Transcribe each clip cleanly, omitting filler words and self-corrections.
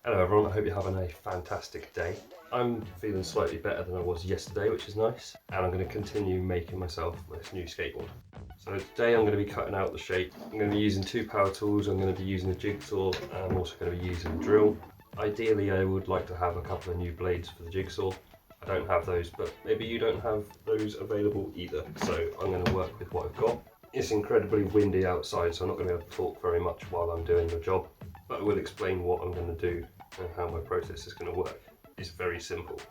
Hello everyone, I hope you're having a fantastic day. I'm feeling slightly better than I was yesterday, which is nice, and I'm going to continue making myself this new skateboard. So today I'm going to be cutting out the shape. I'm going to be using two power tools, I'm going to be using a jigsaw, and I'm also going to be using a drill. Ideally I would like to have a couple of new blades for the jigsaw. I don't have those, but maybe you don't have those available either, so I'm going to work with what I've got. It's incredibly windy outside, so I'm not going to be able to talk very much while I'm doing the job, but I will explain what I'm going to do and how my process is going to work. It's very simple.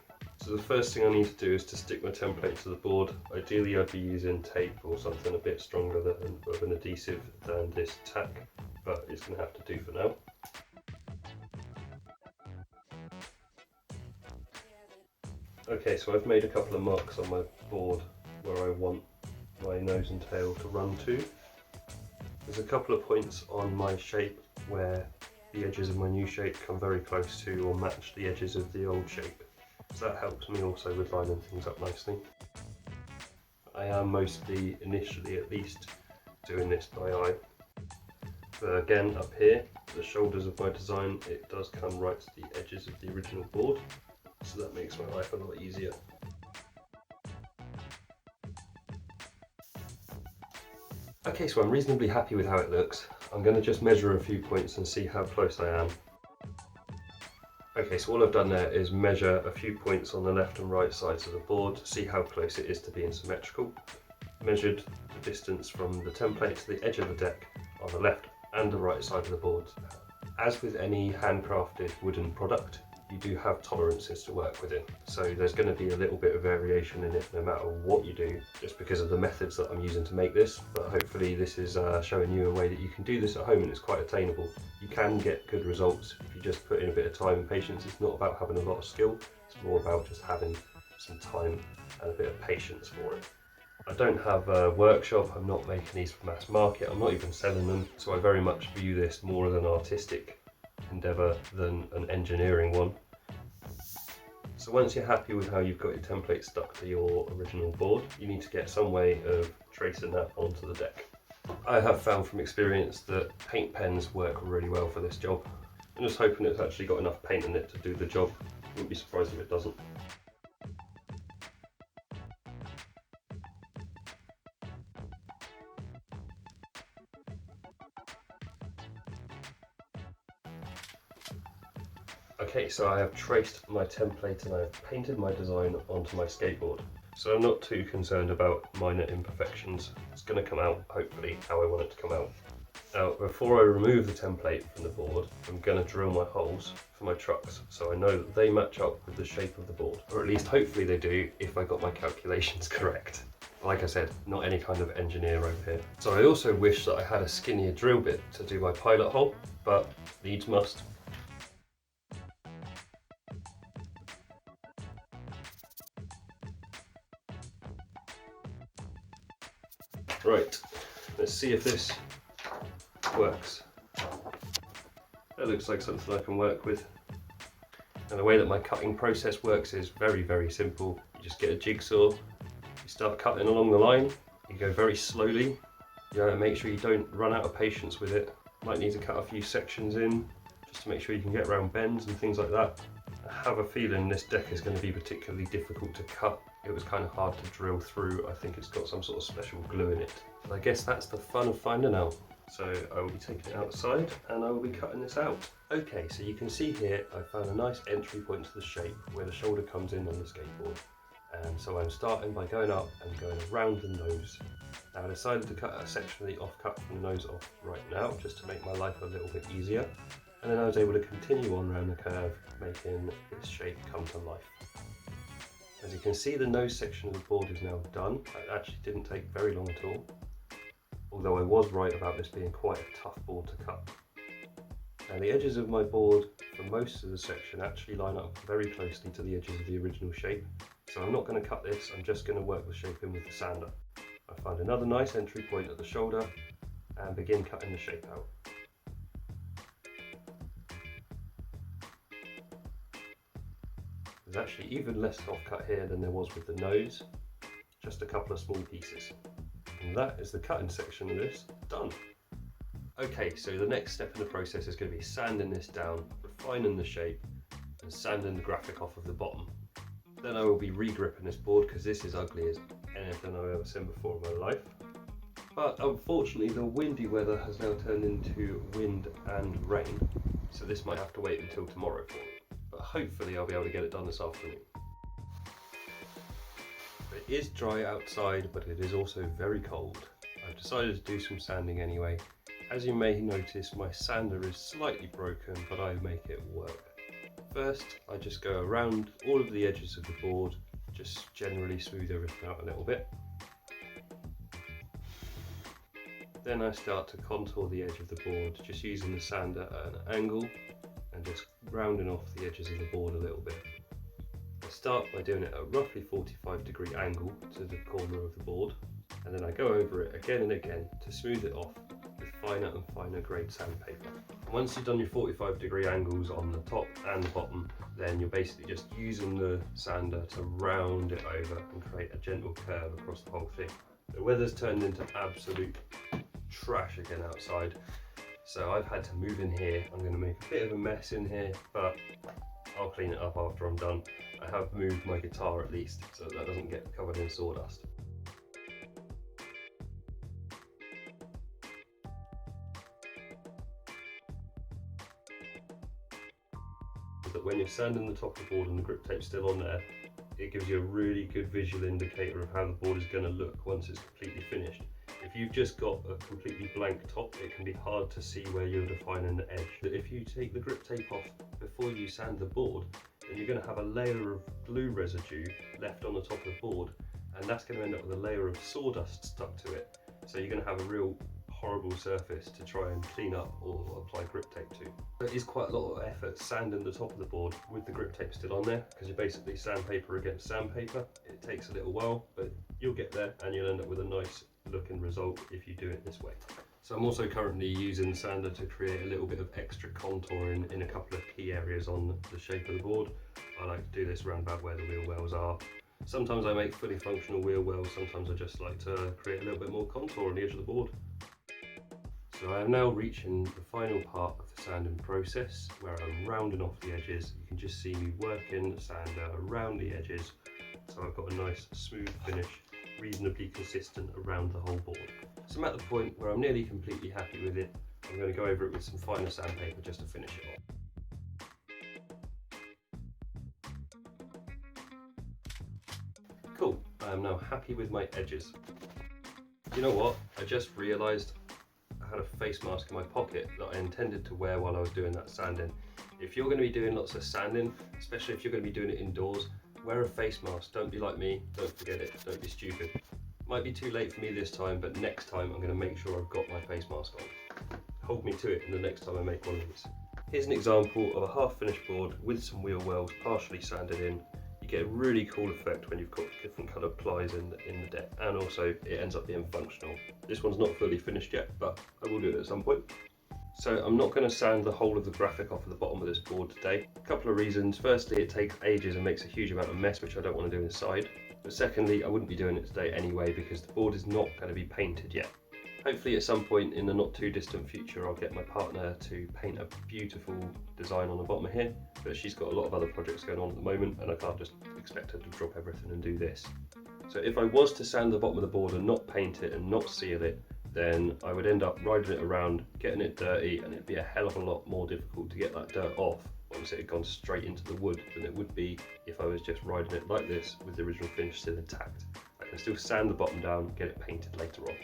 So the first thing I need to do is to stick my template to the board. Ideally I'd be using tape or something a bit stronger of an adhesive than this tack, but it's going to have to do for now. Okay, so I've made a couple of marks on my board where I want my nose and tail to run to. There's a couple of points on my shape where the edges of my new shape come very close to or match the edges of the old shape. So that helps me also with lining things up nicely. I am mostly, initially at least, doing this by eye. But again, up here, the shoulders of my design, it does come right to the edges of the original board. So that makes my life a lot easier. Okay, so I'm reasonably happy with how it looks. I'm going to just measure a few points and see how close I am. Okay, so all I've done there is measure a few points on the left and right sides of the board to see how close it is to being symmetrical. Measured the distance from the template to the edge of the deck on the left and the right side of the board. As with any handcrafted wooden product, you do have tolerances to work within. So there's going to be a little bit of variation in it no matter what you do, just because of the methods that I'm using to make this. But hopefully this is showing you a way that you can do this at home and it's quite attainable. You can get good results if you just put in a bit of time and patience. It's not about having a lot of skill, it's more about just having some time and a bit of patience for it. I don't have a workshop, I'm not making these for mass market, I'm not even selling them, so I very much view this more as an artistic endeavour than an engineering one. So once you're happy with how you've got your template stuck to your original board, you need to get some way of tracing that onto the deck. I have found from experience that paint pens work really well for this job. I'm just hoping it's actually got enough paint in it to do the job. Wouldn't be surprised if it doesn't. Okay, so I have traced my template and I have painted my design onto my skateboard. So I'm not too concerned about minor imperfections. It's going to come out, hopefully, how I want it to come out. Now, before I remove the template from the board, I'm going to drill my holes for my trucks so I know that they match up with the shape of the board. Or at least hopefully they do if I got my calculations correct. Like I said, not any kind of engineer over here. So I also wish that I had a skinnier drill bit to do my pilot hole, but needs must. Right, let's see if this works. That looks like something I can work with. And the way that my cutting process works is very, very simple. You just get a jigsaw, you start cutting along the line, you go very slowly. You gotta make sure you don't run out of patience with it. Might need to cut a few sections in, just to make sure you can get around bends and things like that. I have a feeling this deck is going to be particularly difficult to cut. It was kind of hard to drill through. I think it's got some sort of special glue in it. But I guess that's the fun of finding out. So I will be taking it outside and I will be cutting this out. Okay, so you can see here I found a nice entry point to the shape where the shoulder comes in on the skateboard. And so I'm starting by going up and going around the nose. Now I decided to cut a section of the offcut from the nose off right now, just to make my life a little bit easier. And then I was able to continue on around the curve, making this shape come to life. As you can see, the nose section of the board is now done. It actually didn't take very long at all, although I was right about this being quite a tough board to cut. Now the edges of my board for most of the section actually line up very closely to the edges of the original shape, so I'm not going to cut this, I'm just going to work the shape in with the sander. I find another nice entry point at the shoulder and begin cutting the shape out. There's actually even less offcut here than there was with the nose, just a couple of small pieces. And that is the cutting section of this done. Okay, so the next step in the process is going to be sanding this down, refining the shape, and sanding the graphic off of the bottom. Then I will be re-gripping this board because this is ugly as anything I've ever seen before in my life. But unfortunately the windy weather has now turned into wind and rain, so this might have to wait until tomorrow for me. But hopefully I'll be able to get it done this afternoon. It is dry outside, but it is also very cold. I've decided to do some sanding anyway. As you may notice, my sander is slightly broken, but I make it work. First, I just go around all of the edges of the board, just generally smooth everything out a little bit. Then I start to contour the edge of the board, just using the sander at an angle and just rounding off the edges of the board a little bit. I start by doing it at a roughly 45-degree angle to the corner of the board, and then I go over it again and again to smooth it off with finer and finer grade sandpaper. Once you've done your 45-degree angles on the top and the bottom, then you're basically just using the sander to round it over and create a gentle curve across the whole thing. The weather's turned into absolute trash again outside, so I've had to move in here. I'm going to make a bit of a mess in here, but I'll clean it up after I'm done. I have moved my guitar at least, so that doesn't get covered in sawdust. That when you're sanding the top of the board and the grip tape's still on there, it gives you a really good visual indicator of how the board is going to look once it's completely finished. If you've just got a completely blank top, it can be hard to see where you're defining the edge. If you take the grip tape off before you sand the board, then you're going to have a layer of glue residue left on the top of the board, and that's going to end up with a layer of sawdust stuck to it. So you're going to have a real horrible surface to try and clean up or apply grip tape to. It is quite a lot of effort sanding the top of the board with the grip tape still on there, because you're basically sandpaper against sandpaper. It takes a little while, but you'll get there and you'll end up with a nice looking result if you do it this way. So I'm also currently using the sander to create a little bit of extra contouring in a couple of key areas on the shape of the board. I like to do this round about where the wheel wells are. Sometimes I make fully functional wheel wells, sometimes I just like to create a little bit more contour on the edge of the board. So I am now reaching the final part of the sanding process where I'm rounding off the edges. You can just see me working the sander around the edges, so I've got a nice smooth finish, reasonably consistent around the whole board. So I'm at the point where I'm nearly completely happy with it. I'm going to go over it with some finer sandpaper just to finish it off. Cool, I am now happy with my edges. You know what, I just realised I had a face mask in my pocket that I intended to wear while I was doing that sanding. If you're going to be doing lots of sanding, especially if you're going to be doing it indoors, wear a face mask. Don't be like me, don't forget it, don't be stupid. Might be too late for me this time, but next time I'm going to make sure I've got my face mask on. Hold me to it in the next time I make one of these. Here's an example of a half finished board with some wheel wells partially sanded in. You get a really cool effect when you've got different coloured plies in the deck, and also it ends up being functional. This one's not fully finished yet, but I will do it at some point. So I'm not going to sand the whole of the graphic off of the bottom of this board today. A couple of reasons. Firstly, it takes ages and makes a huge amount of mess, which I don't want to do inside. But secondly, I wouldn't be doing it today anyway because the board is not going to be painted yet. Hopefully at some point in the not too distant future I'll get my partner to paint a beautiful design on the bottom of here, but she's got a lot of other projects going on at the moment and I can't just expect her to drop everything and do this. So if I was to sand the bottom of the board and not paint it and not seal it, then I would end up riding it around, getting it dirty, and it'd be a hell of a lot more difficult to get that dirt off once it had gone straight into the wood than it would be if I was just riding it like this with the original finish still intact. I can still sand the bottom down, get it painted later on.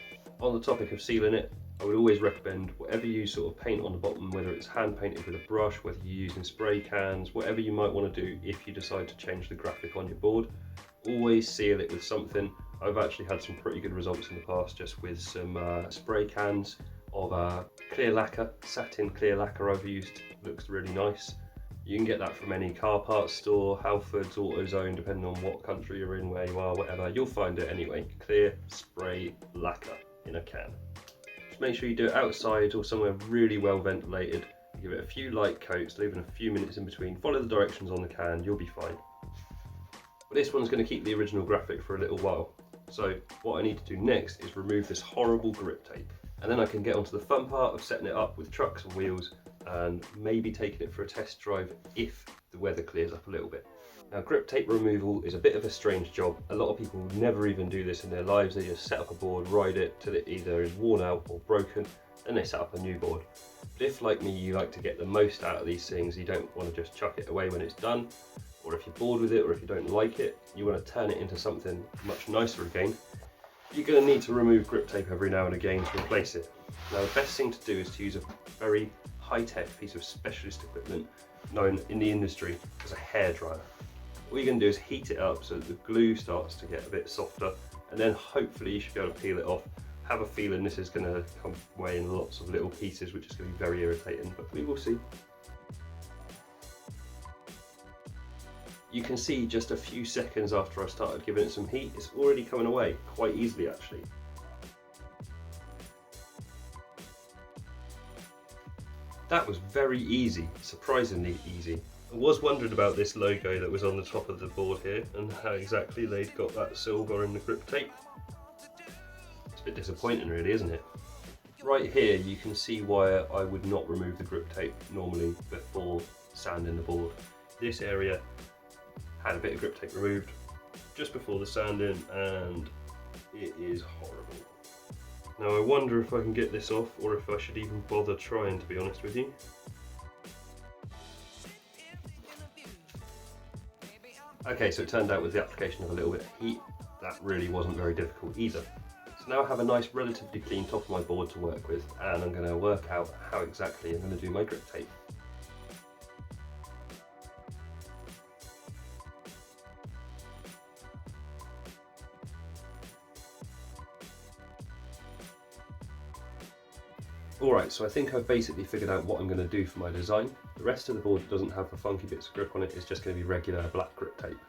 On the topic of sealing it, I would always recommend whatever you sort of paint on the bottom, whether it's hand painted with a brush, whether you're using spray cans, whatever you might want to do if you decide to change the graphic on your board, always seal it with something. I've actually had some pretty good results in the past just with some spray cans of clear lacquer, satin clear lacquer I've used, looks really nice. You can get that from any car parts store, Halfords, AutoZone, depending on what country you're in, where you are, whatever, you'll find it anyway. Clear spray lacquer in a can. Just make sure you do it outside or somewhere really well ventilated. Give it a few light coats, leaving a few minutes in between. Follow the directions on the can, you'll be fine. But this one's going to keep the original graphic for a little while. So what I need to do next is remove this horrible grip tape. And then I can get onto the fun part of setting it up with trucks and wheels and maybe taking it for a test drive if the weather clears up a little bit. Now, grip tape removal is a bit of a strange job. A lot of people never even do this in their lives. They just set up a board, ride it till it either is worn out or broken, and they set up a new board. But if, like me, you like to get the most out of these things, you don't want to just chuck it away when it's done, or if you're bored with it, or if you don't like it, you want to turn it into something much nicer again, you're going to need to remove grip tape every now and again to replace it. Now, the best thing to do is to use a very high-tech piece of specialist equipment known in the industry as a hairdryer. What you're going to do is heat it up so that the glue starts to get a bit softer, and then hopefully you should be able to peel it off. Have a feeling this is going to come away in lots of little pieces, which is going to be very irritating, but we will see. You can see just a few seconds after I started giving it some heat, it's already coming away quite easily actually. That was very easy, surprisingly easy. I was wondering about this logo that was on the top of the board here and how exactly they'd got that silver in the grip tape. It's a bit disappointing really, isn't it? Right here you can see why I would not remove the grip tape normally before sanding the board. This area had a bit of grip tape removed just before the sanding and it is horrible. Now I wonder if I can get this off or if I should even bother trying, to be honest with you. Okay, so it turned out with the application of a little bit of heat, that really wasn't very difficult either. So now I have a nice relatively clean top of my board to work with, and I'm going to work out how exactly I'm going to do my grip tape. Alright, so I think I've basically figured out what I'm going to do for my design. The rest of the board that doesn't have the funky bits of grip on it is just going to be regular black grip tape.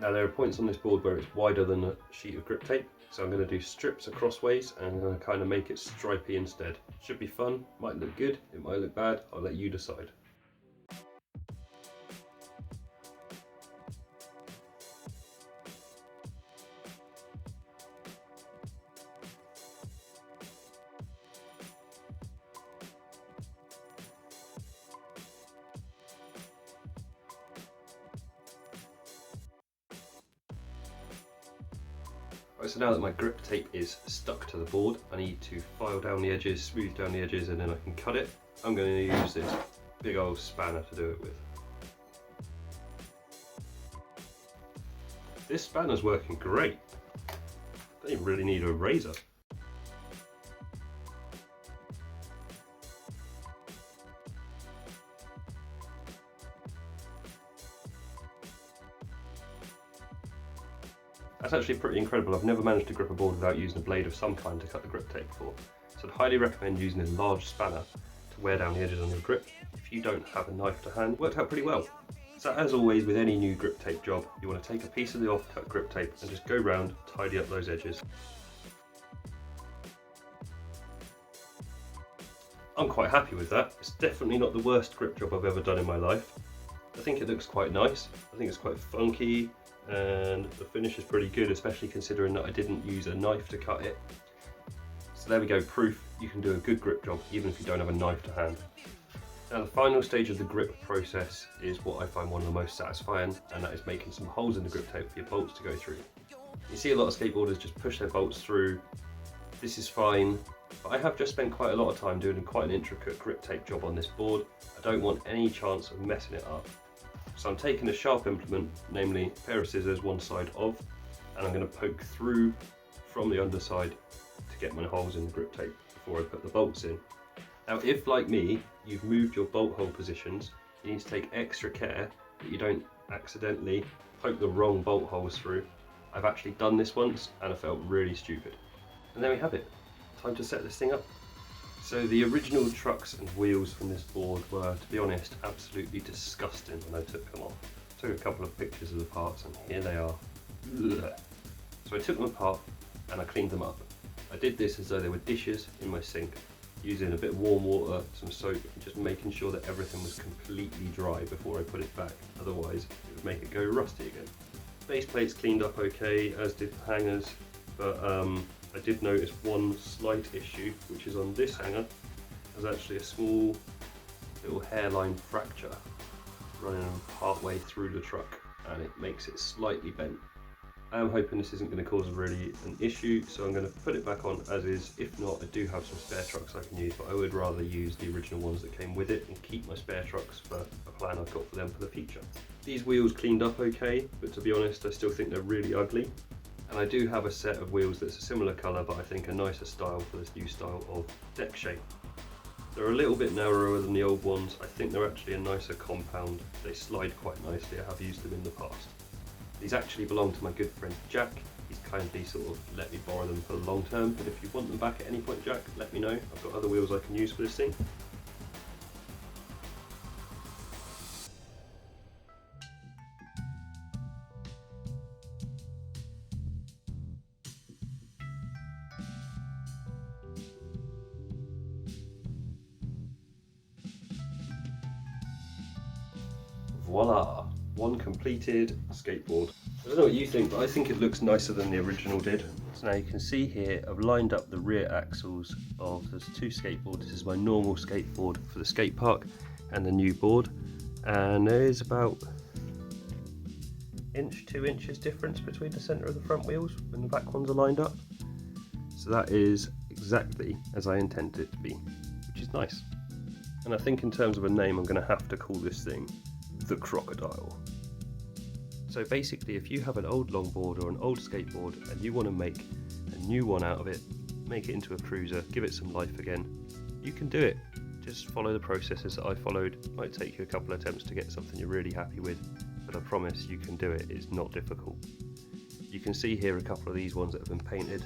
Now there are points on this board where it's wider than a sheet of grip tape, so I'm going to do strips across ways and I'm going to kind of make it stripy instead. Should be fun, might look good, it might look bad, I'll let you decide. Right, so now that my grip tape is stuck to the board, I need to file down the edges, smooth down the edges, and then I can cut it. I'm going to use this big old spanner to do it with. This spanner's working great. Don't even really need a razor. That's actually pretty incredible. I've never managed to grip a board without using a blade of some kind to cut the grip tape before. So I'd highly recommend using a large spanner to wear down the edges on your grip. If you don't have a knife to hand, it worked out pretty well. So as always with any new grip tape job, you want to take a piece of the off-cut grip tape and just go round, tidy up those edges. I'm quite happy with that. It's definitely not the worst grip job I've ever done in my life. I think it looks quite nice. I think it's quite funky. And the finish is pretty good, especially considering that I didn't use a knife to cut it. So there we go, proof you can do a good grip job even if you don't have a knife to hand. Now the final stage of the grip process is what I find one of the most satisfying, and that is making some holes in the grip tape for your bolts to go through. You see a lot of skateboarders just push their bolts through. This is fine, but I have just spent quite a lot of time doing quite an intricate grip tape job on this board. I don't want any chance of messing it up. So I'm taking a sharp implement, namely a pair of scissors one side of, and I'm going to poke through from the underside to get my holes in the grip tape before I put the bolts in. Now if, like me, you've moved your bolt hole positions, you need to take extra care that you don't accidentally poke the wrong bolt holes through. I've actually done this once and I felt really stupid. And there we have it. Time to set this thing up. So the original trucks and wheels from this board were, to be honest, absolutely disgusting when I took them off. I took a couple of pictures of the parts and here they are. Ugh. So I took them apart and I cleaned them up. I did this as though they were dishes in my sink, using a bit of warm water, some soap, and just making sure that everything was completely dry before I put it back, otherwise it would make it go rusty again. Base plates cleaned up okay, as did the hangers, but I did notice one slight issue, which is on this hanger. There's actually a small little hairline fracture running part way through the truck, and it makes it slightly bent. I am hoping this isn't going to cause really an issue, so I'm going to put it back on as is. If not, I do have some spare trucks I can use, but I would rather use the original ones that came with it and keep my spare trucks for a plan I've got for them for the future. These wheels cleaned up okay, but to be honest I still think they're really ugly. And I do have a set of wheels that's a similar colour, but I think a nicer style for this new style of deck shape. They're a little bit narrower than the old ones. I think they're actually a nicer compound. They slide quite nicely. I have used them in the past. These actually belong to my good friend Jack. He's kindly sort of let me borrow them for the long term, but if you want them back at any point, Jack, let me know. I've got other wheels I can use for this thing. Voila! One completed skateboard. I don't know what you think, but I think it looks nicer than the original did. So now you can see here I've lined up the rear axles of the two skateboards. This is my normal skateboard for the skate park and the new board, and there is about 2 inches difference between the centre of the front wheels when the back ones are lined up. So that is exactly as I intended it to be, which is nice. And I think in terms of a name, I'm going to have to call this thing the Crocodile. So basically, if you have an old longboard or an old skateboard and you want to make a new one out of it, make it into a cruiser, give it some life again, you can do it. Just follow the processes that I followed. It might take you a couple of attempts to get something you're really happy with, but I promise you can do it. It's not difficult. You can see here a couple of these ones that have been painted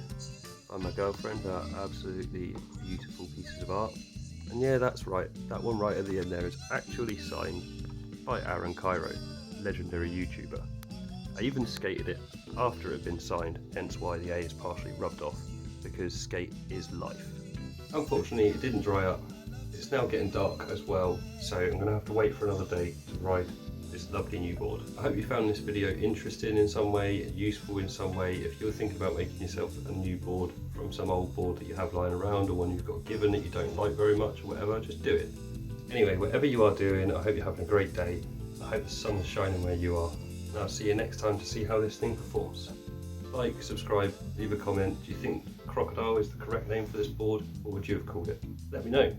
by my girlfriend. They are absolutely beautiful pieces of art. And yeah, that's right, that one right at the end there is actually signed by Aaron Cairo, legendary YouTuber. I even skated it after it had been signed, hence why the A is partially rubbed off, because skate is life. Unfortunately, it didn't dry up. It's now getting dark as well, so I'm going to have to wait for another day to ride this lovely new board. I hope you found this video interesting in some way, useful in some way. If you're thinking about making yourself a new board from some old board that you have lying around, or one you've got given that you don't like very much or whatever, just do it. Anyway, whatever you are doing, I hope you're having a great day. I hope the sun is shining where you are. And I'll see you next time to see how this thing performs. Like, subscribe, leave a comment. Do you think Crocodile is the correct name for this board, or would you have called it? Let me know.